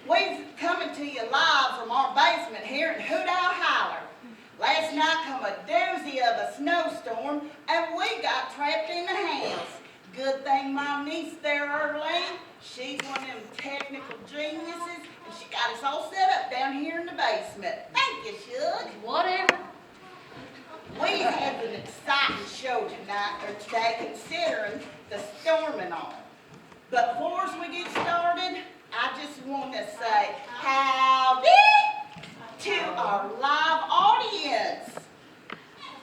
We're coming to you live from our basement here in Hoot Owl Holler. Last night come a doozy of a snowstorm and we got trapped in the house. Good thing my niece there, Earlene, she's one of them technical geniuses and she got us all set up down here in the basement. Thank you, Shug. Whatever. We have an exciting show tonight or today considering the storm and all. But before we get started, I just want to say howdy to our live audience.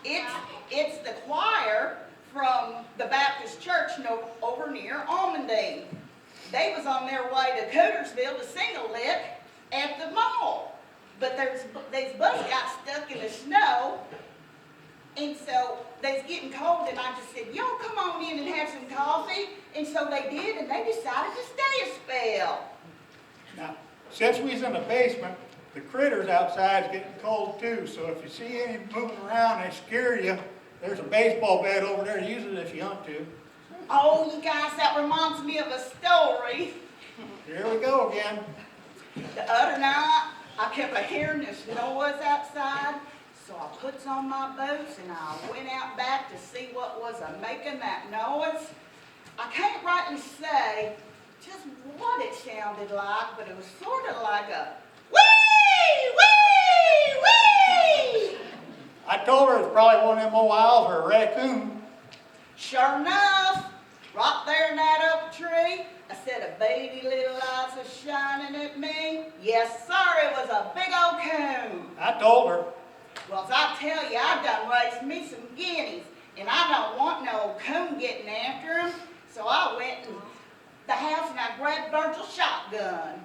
It's the choir from the Baptist Church over near Almondine. They was on their way to Cootersville to sing a lick at the mall. But these buses got stuck in the snow. And so they was getting cold, and I just said, y'all come on in and have some coffee. And so they did, and they decided to stay a spell. Now, since we's in the basement, the critters outside's getting cold too, so if you see any moving around, they scare you. There's a baseball bat over there, use it if you want to. Oh, you guys, that reminds me of a story. Here we go again. The other night, I kept hearing this noise outside. So I puts on my boots and I went out back to see what was making that noise. I can't rightly say just what it sounded like, but it was sort of like a wee, wee, wee. I told her it's probably one of them old owls or a raccoon. Sure enough, right there in that oak tree, a set of beady little eyes was shining at me. Yes, sir, it was a big old coon. I told her. Well, as I tell you, I done raised me some guineas, and I don't want no coon getting after him. So I went in the house and I grabbed Virgil's shotgun.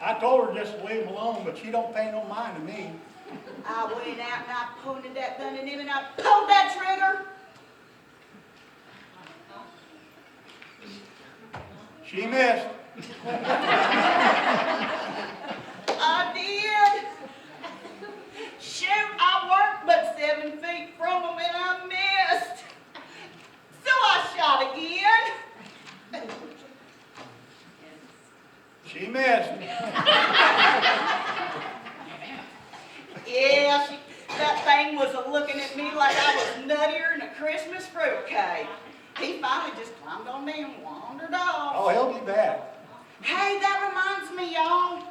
I told her just to leave him alone, but she don't pay no mind to me. I went out and I pointed that gun at him and I pulled that trigger. She missed. I did. Shoot, I weren't but 7 feet from him and I missed. So I shot again. She missed. Yeah, that thing was looking at me like I was nuttier than a Christmas fruitcake. He finally just climbed on me and wandered off. Oh, he'll be back. Hey, that reminds me, y'all.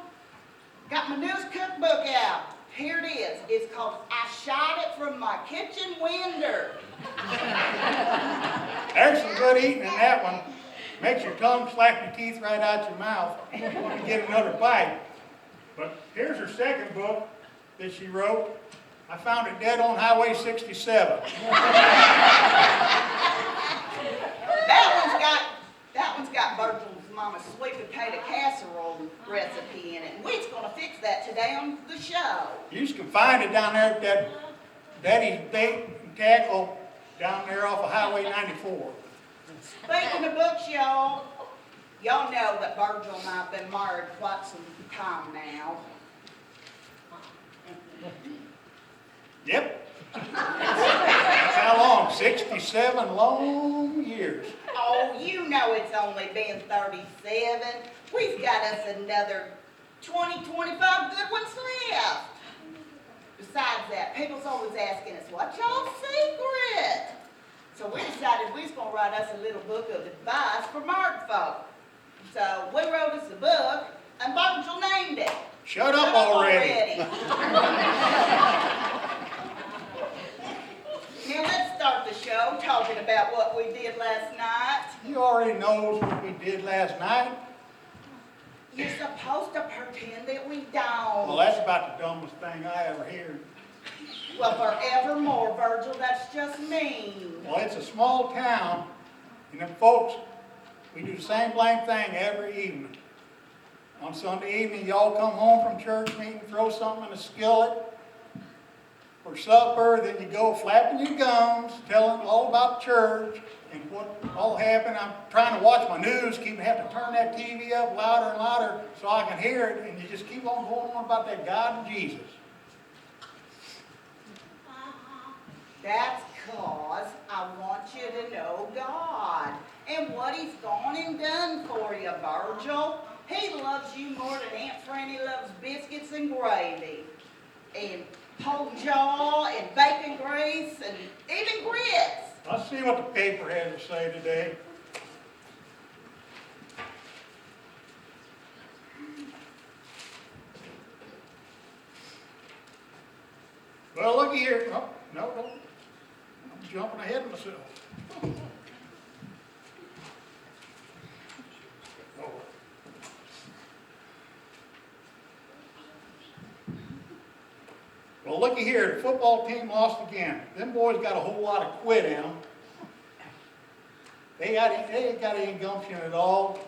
Got my newest cookbook out. Here it is. It's called I Shot It From My Kitchen Window. There's some good eating in that one. Makes your tongue slap your teeth right out your mouth when you get another bite. But here's her second book that she wrote. I found it dead on Highway 67. That one's got Virgil's mama's sweet potato casserole recipe in it. And we're going to fix that today on the show. You can find it down there at that Daddy's Bait and Tackle down there off of Highway 94. Speaking of books, y'all know that Virgil and I have been married quite some time now. Yep. How long? 67 long years. Oh, you know it's only been 37. We've got us another 20, 25 good ones left. Besides that, people's always asking us, what's y'all's secret? So we decided we was going to write us a little book of advice for married folk. So we wrote us a book, and Virgil named it. Shut up already. Now let's start the show talking about what we did last night. You already know what we did last night. You're supposed to pretend that we don't. Well, that's about the dumbest thing I ever heard. Well, forevermore, Virgil, that's just mean. Well, it's a small town, and them folks, we do the same blame thing every evening. On Sunday evening, y'all come home from church meeting, throw something in the skillet for supper, then you go flapping your gums, telling all about church and what all happened. I'm trying to watch my news, keep having to turn that TV up louder and louder so I can hear it, and you just keep on going on about that God and Jesus. That's cause I want you to know God and what He's gone and done for you, Virgil. He loves you more than Aunt Franny loves biscuits and gravy, and pork jaw, and bacon grease, and even grits. Let's see what the paper has to say today. Well, looky here. Oh, no. I'm jumping ahead of myself. Oh. Well, looky here. The football team lost again. Them boys got a whole lot of quit in them. They ain't got any gumption at all.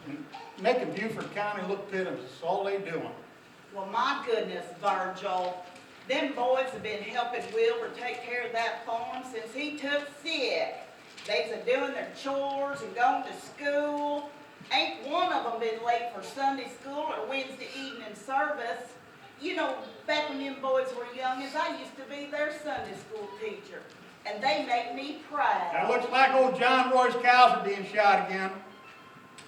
And making Beaufort County look pitiful. That's all they doing. Well, my goodness, Virgil, them boys have been helping Wilbur take care of that farm since he took sick. They've been doing their chores and going to school. Ain't one of them been late for Sunday school or Wednesday evening service. You know, back when them boys were young, as I used to be their Sunday school teacher, and they make me proud. That looks like old John Roy's cows are being shot again.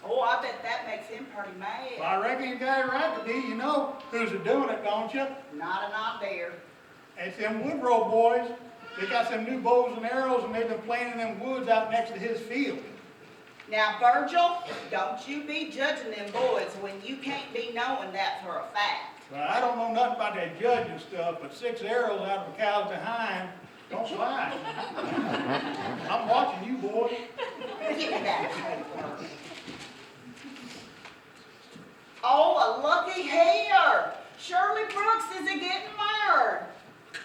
Oh, I bet that makes him pretty mad. Well, I reckon you got it right to be. You know who's doing it, don't you? Not an idea. It's them Woodrow boys. They got some new bows and arrows, and they've been playing in them woods out next to his field. Now, Virgil, don't you be judging them boys when you can't be knowing that for a fact. Well, I don't know nothing about that judging stuff, but 6 arrows out of a cow's behind don't fly. I'm watching you, boy. Give me that paper. Oh, a lucky hair. Shirley Brooks is getting married.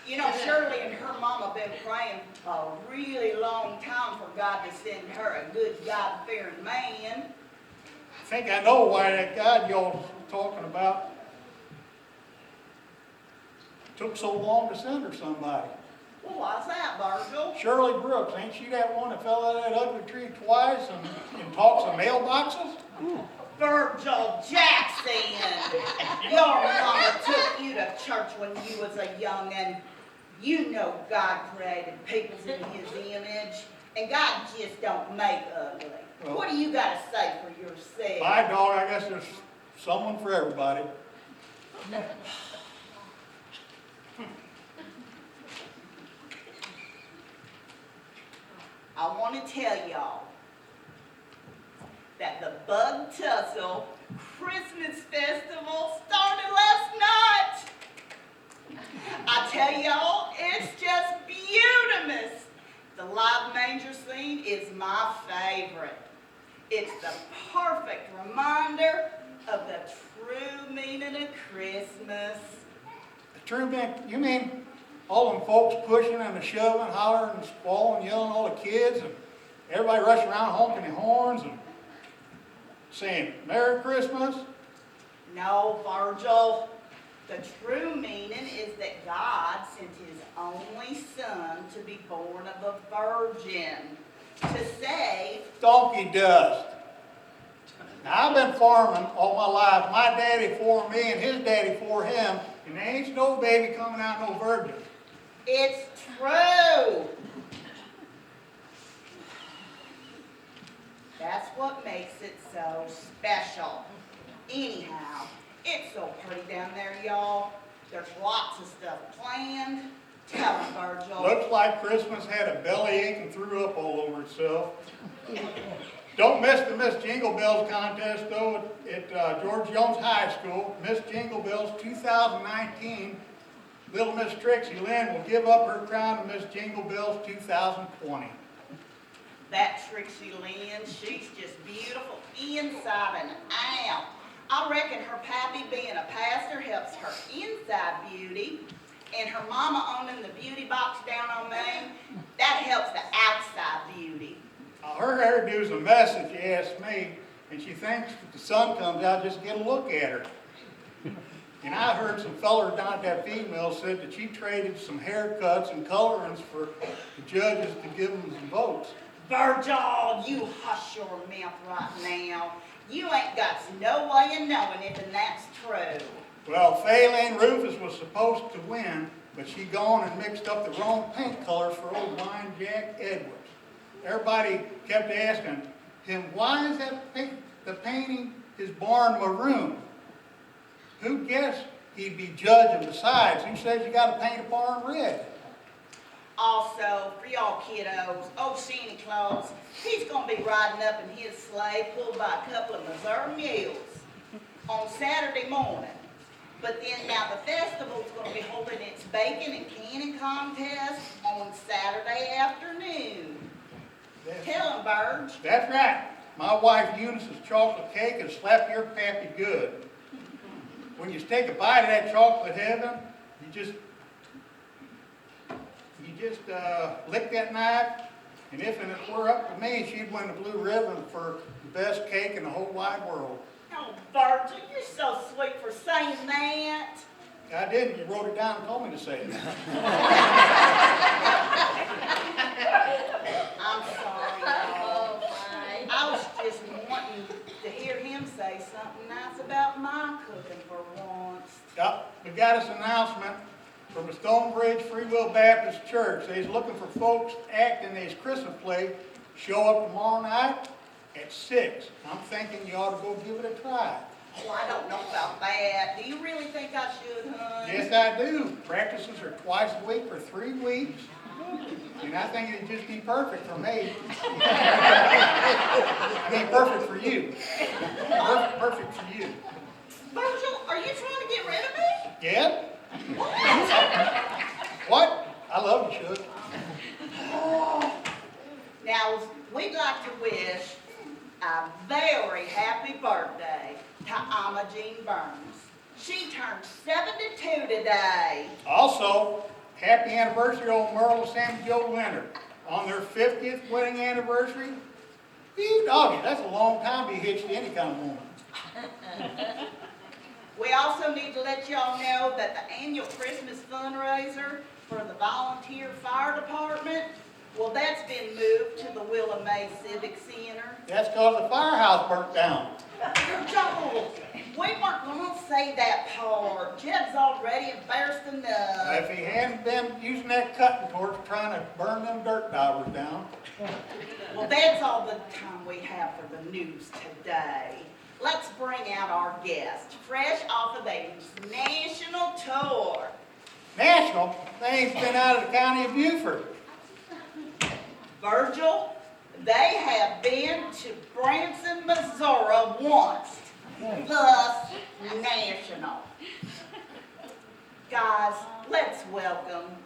You know, Shirley and her mama been praying a really long time for God to send her a good God-fearing man. I think I know why that God y'all talking about took so long to send her somebody. Well, why's that, Virgil? Shirley Brooks, ain't she that one that fell out of that ugly tree twice and talks of mailboxes? Virgil Jackson! Your mama took you to church when you was a young'un. You know God created peoples in his image, and God just don't make ugly. Well, What do you got to say for yourself? My dog, I guess there's someone for everybody. I want to tell y'all that the Bug Tussle Christmas Festival started last night. I tell y'all, it's just beautimous. The live manger scene is my favorite. It's the perfect reminder of the true meaning of Christmas. The true man, you mean all them folks pushing and shoving, hollering and squalling, yelling at all the kids, and everybody rushing around honking their horns and saying, Merry Christmas? No, Virgil. The true meaning is that God sent his only son to be born of a virgin, to save. Donkey dust. Now, I've been farming all my life. My daddy for me and his daddy for him, and there ain't no baby coming out no virgin. It's true. That's what makes it so special. Anyhow, it's so pretty down there, y'all. There's lots of stuff planned. Tell them, Virgil. Looks like Christmas had a bellyache and threw up all over itself. Don't miss the Miss Jingle Bells contest, though, at George Jones High School. Miss Jingle Bells 2019. Little Miss Trixie Lynn will give up her crown to Miss Jingle Bells 2020. That Trixie Lynn, she's just beautiful inside and out. I reckon her pappy being a pastor helps her inside beauty, and her mama owning the beauty box down on Main, that helps the outside beauty. Her hairdo's a mess if you ask me, and she thinks if the sun comes out, just get a look at her. And I heard some fellers down at that feed mill said that she traded some haircuts and colorings for the judges to give them some votes. Virgil, you hush your mouth right now. You ain't got no way of knowing if and that's true. Well, Faylene Rufus was supposed to win, but she gone and mixed up the wrong paint colors for old Wine Jack Edwards. Everybody kept asking him, why is that the painting his barn maroon. Who guessed he'd be judging the sides? Who says you gotta paint a barn red? Also, for y'all kiddos, old Santa Claus, he's gonna be riding up in his sleigh pulled by a couple of Missouri mules on Saturday morning. But then now the festival's gonna be holding its bacon and canning contest on Saturday afternoon. Tell 'em, Burge. That's right. My wife Eunice's chocolate cake will slap your pappy good. When you take a bite of that chocolate heaven, you just lick that knife, and if it were up to me, she'd win the blue ribbon for the best cake in the whole wide world. Oh, Virgil, you're so sweet for saying that. I didn't. You wrote it down and told me to say it. I'm sorry, y'all. I was just wanting to hear him say something nice about my cooking for once. Yep, we got us an announcement from the Stonebridge Free Will Baptist Church. They's looking for folks to act in this Christmas play. Show up tomorrow night at 6. I'm thinking you ought to go give it a try. Oh, I don't know about that. Do you really think I should, hon? Yes, I do. Practices are twice a week for 3 weeks. And I think it'd just be perfect for me. It'd be perfect for you. Perfect for you. Virgil, are you trying to get rid of me? Yeah? What? I love you, Shug. Now, we'd like to wish a very happy birthday to Amma Jean Burns. She turned 72 today. Also, happy anniversary old Merle and Sammy Joe Leonard. On their 50th wedding anniversary. Whew, doggy, that's a long time to be hitched to any kind of woman. We also need to let y'all know that the annual Christmas fundraiser for the volunteer fire department, well, that's been moved to the Willa May Civic Center. That's because the firehouse burnt down. Joel, we weren't going to say that part. Jed's already embarrassed enough. If he hadn't been using that cutting torch trying to burn them dirt daubers down. Well, that's all the time we have for the news today. Let's bring out our guest, fresh off of a national tour. National? They ain't been out of the county of Beaufort. Virgil, they have been to Branson, Missouri once, plus national. Guys, let's welcome,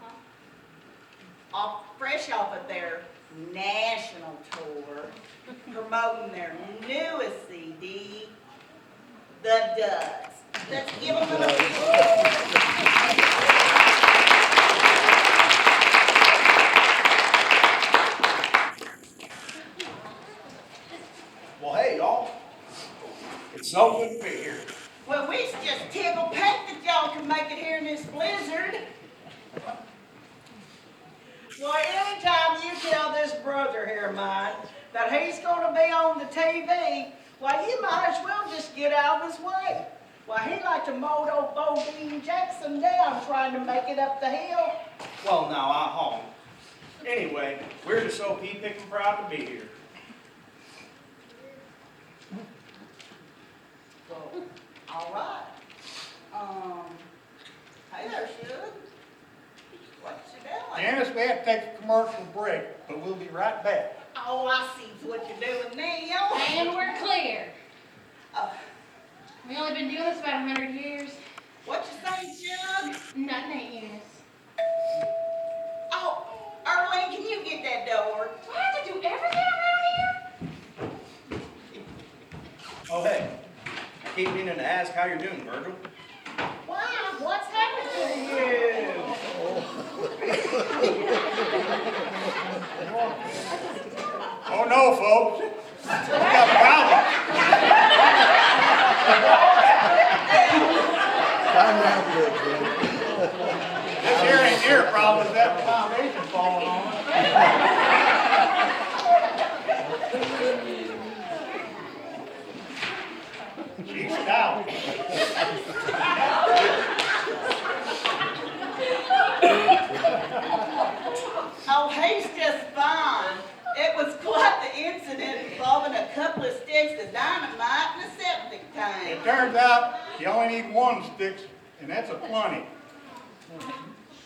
fresh off of their national tour, promoting their newest CD, The Duds. Let's give them an applause. Well, hey, y'all. It's so good to be here. Well, we just tickled pink that y'all can make it here in this blizzard. Well, anytime you tell this brother here of mine that he's going to be on the TV, well, you might as well just get out of his way. Well, he like to mow old Bo Dean Jackson down trying to make it up the hill. Well, now, I home. Anyway, we're just so pea-picking proud to be here. Well, all right. Hey there, Shug. What you doing? Janice, we have to take a commercial break, but we'll be right back. Oh, I see what you're doing now. And we're clear. Uh, We've only been doing this about 100 years. what you saying, Shug? Nothing ain't Eunice. Oh, Erling, can you get that door? Do I have to do everything around here? Oh, hey. I keep meaning to ask how you're doing, Virgil. Why? What's happened to you? Oh no, folks. We got a problem. This here ain't your problem, it's that foundation falling on us. She's stout. Oh, he's just fine. It was quite the incident involving a couple of sticks of dynamite and a septic tank. It turns out you only need one stick, and that's a plenty.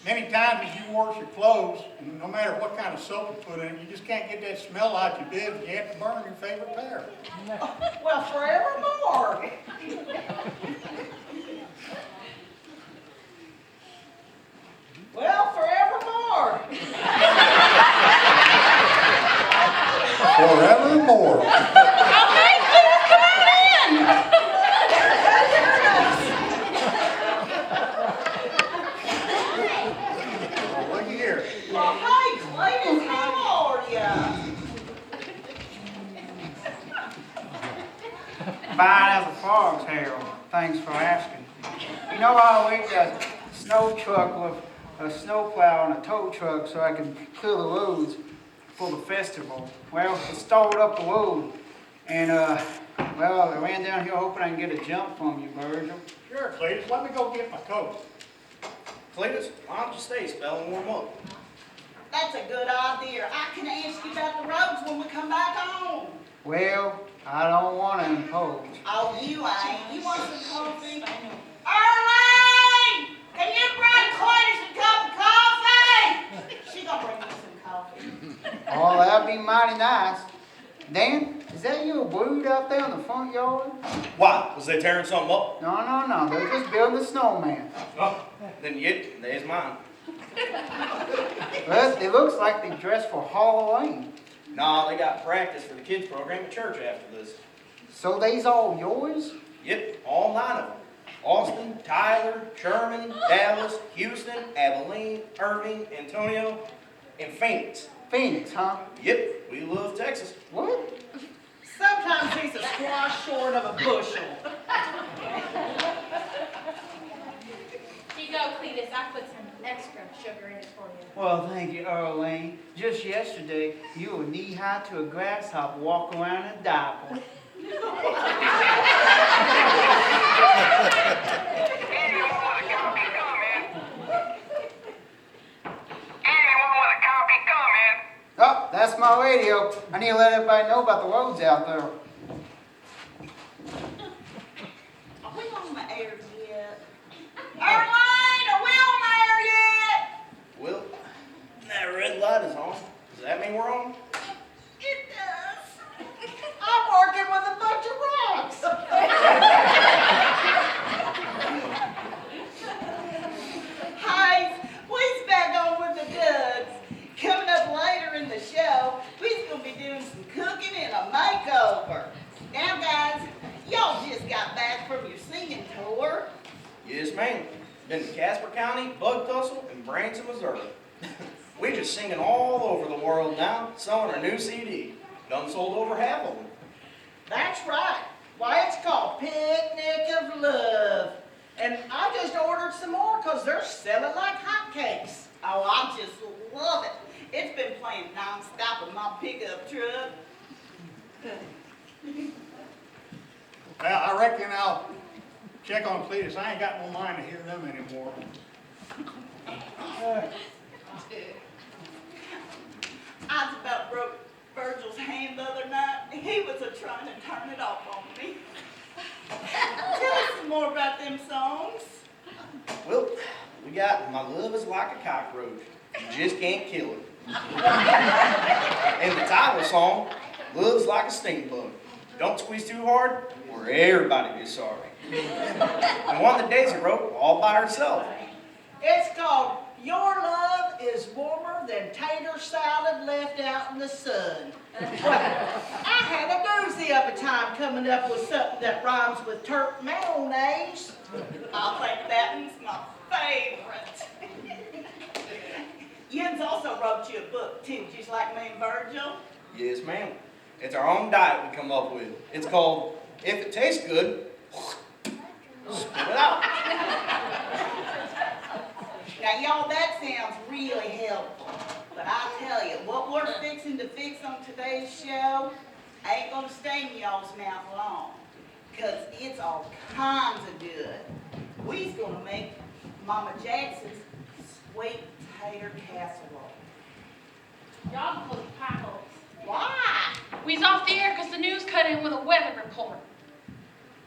Many times as you wash your clothes, and no matter what kind of soap you put in it, you just can't get that smell out your bib, and you have to burn your favorite pair. Well, forevermore. Well, forevermore. Forevermore. Oh, looky here. Well, hey, Cletus, how are ya? Fine as a fog's, Harold. Thanks for asking. You know, I always got a snow truck with a snowplow and a tow truck so I can clear the roads for the festival. Well, it stalled up the road, and well, I ran down here hoping I can get a jump from you, Virgil. Sure, Cletus, let me go get my coat. Cletus, why don't you stay, spell and warm up? That's a good idea. I can ask you about the roads when we come back home. Well, I don't want to impose. Oh, you ain't. You want some coffee? Arlene! Can you bring Cletus a cup of coffee? She gonna bring you some coffee. Oh, that'd be mighty nice. Dan, is that your brood out there in the front yard? Why? Was they tearing something up? No, they're just building a snowman. Oh, then yet, there's mine. Well, it looks like they dressed for Halloween. Nah, they got practice for the kids program at church after this. So they's all yours? Yep, all 9 of them. Austin, Tyler, Sherman, Dallas, Houston, Abilene, Irving, Antonio, and Phoenix. Phoenix, huh? Yep, we love Texas. What? Sometimes he's a squash short of a bushel. Here you go, Cletus. I put some extra sugar in it for you. Well, thank you, Arlene. Just yesterday, you were knee-high to a grasshopper walking around in a diaper. Oh, that's my radio. I need to let everybody know about the roads out there. Are we on the air yet? Arlene, are we on the air yet? Well, that red light is on. Does that mean we're on? It does. I'm working with a bunch of rocks. Hi, we's back on with the Duds. Coming up later in the show, we's gonna be doing some cooking and a makeover. Now, guys, y'all just got back from your singing tour. Yes, ma'am. Been to Casper County, Bug Tussle, and Branson, Missouri. We're just singing all over the world now, selling our new CD. Done sold over half of them. That's right. Why, it's called Picnic of Love. And I just ordered some more because they're selling like hotcakes. Oh, I just love it. It's been playing nonstop in my pickup truck. Well, I reckon I'll check on Cletus. I ain't got no mind to hear them anymore. I was about broke Virgil's hand the other night. He was trying to turn it off on me. Tell us some more about them songs. Well, we got My Love is Like a Cockroach. You just can't kill it. And the title song, Love's Like a Stink Bug. Don't squeeze too hard, or everybody be sorry. And one that Daisy wrote all by herself. It's called Your Love is Warmer Than Tater Salad Left Out in the Sun. Well, I had a doozy of a time coming up with something that rhymes with turp mayonnaise. I think that one's my favorite. Jens also wrote you a book too, just like me and Virgil. Yes, ma'am. It's our own diet we come up with. It's called If It Tastes Good, Spit It Out. Now, y'all, that sounds really helpful. But I tell you, what we're fixing to fix on today's show ain't gonna stay in y'all's mouth long. Cause it's all kinds of good. We's gonna make Mama Jackson's sweet tater casserole. Y'all can call it pickles. Why? We was off the air because the news cut in with a weather report.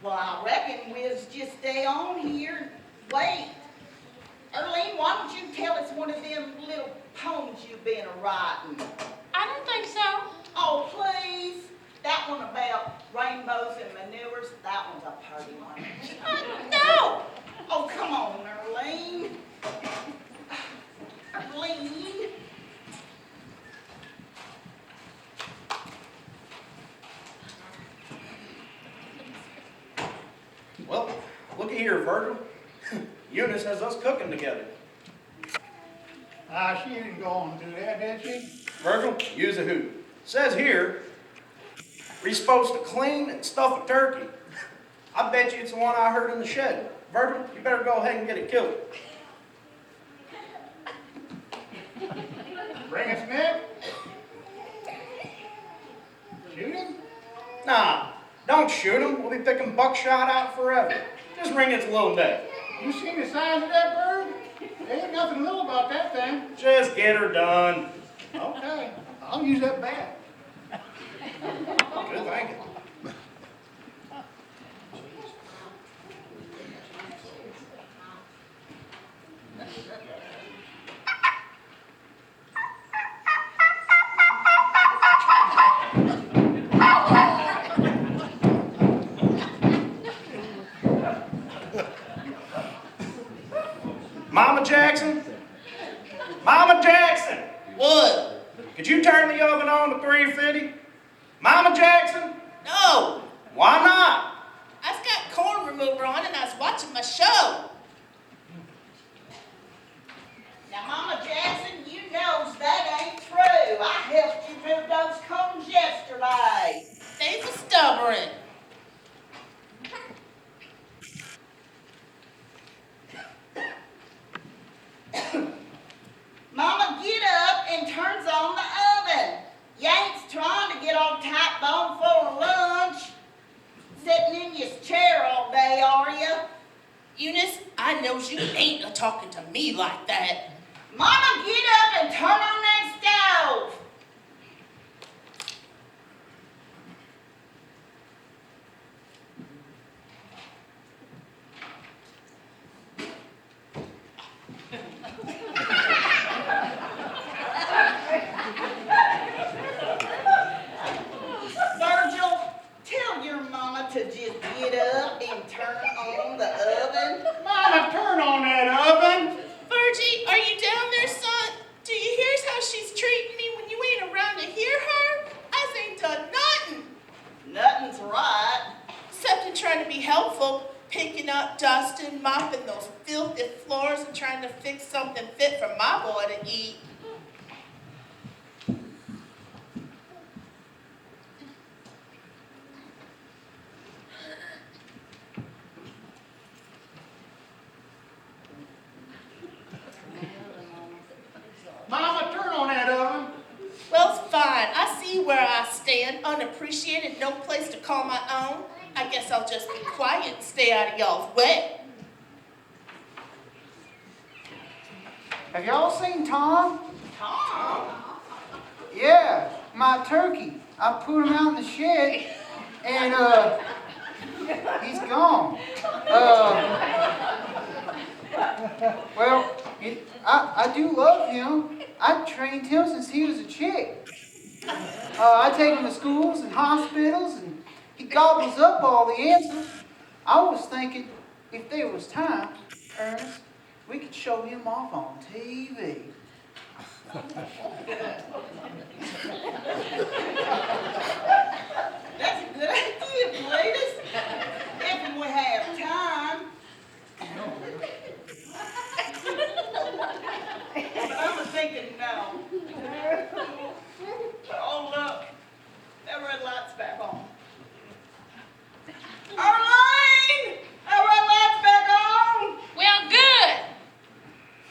Well, I reckon we'll just stay on here and wait. Earlene, why don't you tell us one of them little poems you've been writing? I don't think so. Oh, please. That one about rainbows and manures, that one's a pretty one. No! Oh, come on, Earlene. Earlene. Well, looky here, Virgil. Eunice has us cooking together. She didn't go on to do that, did she? Virgil, use a who. Says here, we're supposed to clean and stuff a turkey. I bet you it's the one I heard in the shed. Virgil, you better go ahead and get it killed. Bring us Nick. Shoot him? Nah, don't shoot him. We'll be picking buckshot out forever. Just ring its little neck. You seen the size of that bird? There ain't nothing little about that thing. Just get her done. Okay, I'll use that bat. Good thinking. Mama Jackson? Mama Jackson! What? Could you turn the oven on to 350? Mama Jackson? No! Why not? I was got corn remover on and I was watching my show. Now, Mama Jackson, you knows that ain't true. I helped you move those cones yesterday. They's a stubborn. Mama, get up and turns on the oven. You ain't trying to get all tight bone for lunch. Sitting in your chair all day, are you? Eunice, I knows you ain't a talking to me like that. Mama, get up and turn on that stove. Virgil, tell your mama to just get up and turn on the oven. Mama, turn on that oven. Virgie, are you down there, son? Do you hear how she's treating me when you ain't around to hear her? I ain't done nothing. Nothing's right. Except in trying to be helpful, picking up, dusting, mopping those filthy floors and trying to fix something fit for my boy to eat. Mama, turn on that oven. Well, it's fine. I see where I stand, unappreciated, no place to call my own. I guess I'll just be quiet and stay out of y'all's way. Have y'all seen Tom? Tom. Yeah, my turkey. I put him out in the shed, and he's gone. Well, I do love him. I trained him since he was a chick. I take him to schools and hospitals, and he gobbles up all the answers. I was thinking, if there was time, Ernest, we could show him off on TV. That's a good idea, Cletus. If we have time. But I was thinking no. Oh, look. That red light's back on. Arlene! That red light's back on! Well, good.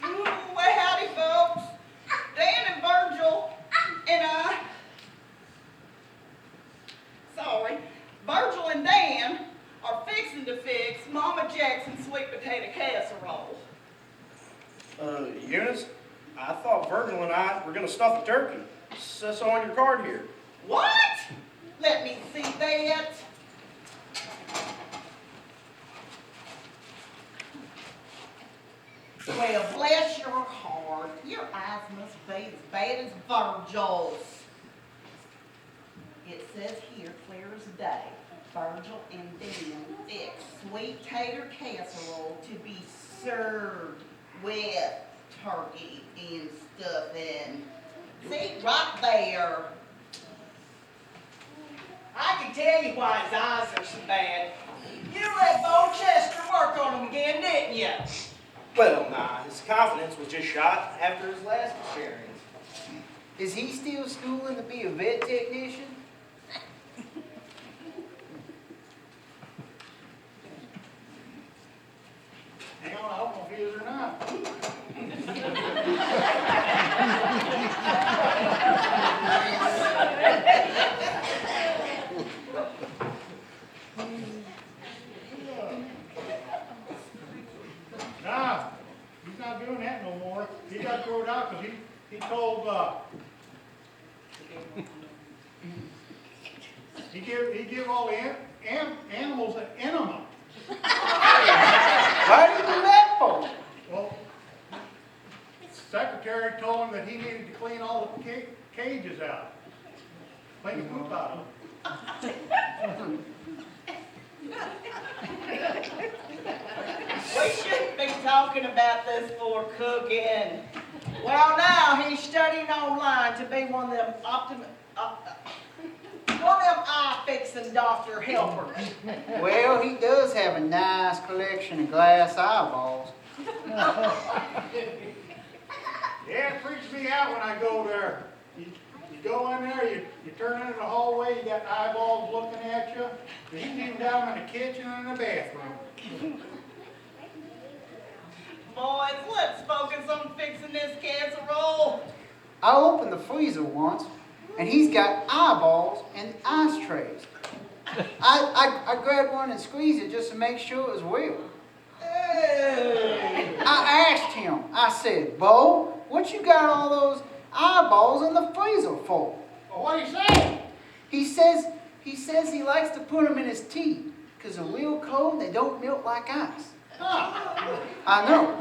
Ooh, well, howdy, folks. Dan and Virgil and Virgil and Dan are fixing to fix Mama Jackson's sweet potato casserole. Eunice, I thought Virgil and I were gonna stuff a turkey. Says so on your card here. What? Let me see that. Well, bless your heart, your eyes must be as bad as Virgil's. It says here, clear as day, Virgil and Dan fix sweet tater casserole to be served with turkey and stuffing. See, right there. I can tell you why his eyes are so bad. You let Bo Chester work on him again, didn't you? Well, nah, his confidence was just shot after his last experience. Is he still schooling to be a vet technician? Hang on, I don't know if he is or not. Nah, he's not doing that no more. He got thrown out because he told, he give all the animals an enema. Why did he do that for? Well, secretary told him that he needed to clean all the cages out. Clean the poop out of them. We shouldn't be talking about this for cooking. Well, now he's studying online to be one of them eye-fixing doctor helpers. Well, he does have a nice collection of glass eyeballs. Yeah, it freaks me out when I go there. You go in there, you turn into the hallway, you got eyeballs looking at you. You can even down in the kitchen and the bathroom. Boys, let's focus on fixing this casserole. I opened the freezer once, and he's got eyeballs and ice trays. I grabbed one and squeezed it just to make sure it was real. I asked him, I said, Bo, what you got all those eyeballs in the freezer for? Well, what do you say? He says he likes to put them in his tea, because they're real cold, they don't melt like ice. Huh. I know.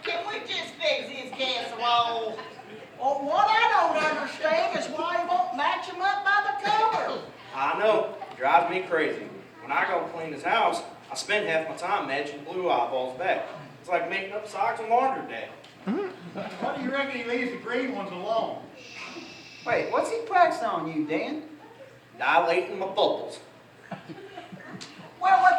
Can we just fix his casserole? Well, what I don't understand is why he won't match him up by the color. I know, it drives me crazy. When I go clean his house, I spend half my time matching blue eyeballs back. It's like making up socks on laundry day. What do you reckon he leaves the green ones alone? Wait, what's he practicing on you, Dan? Dilating my bubbles. Well, what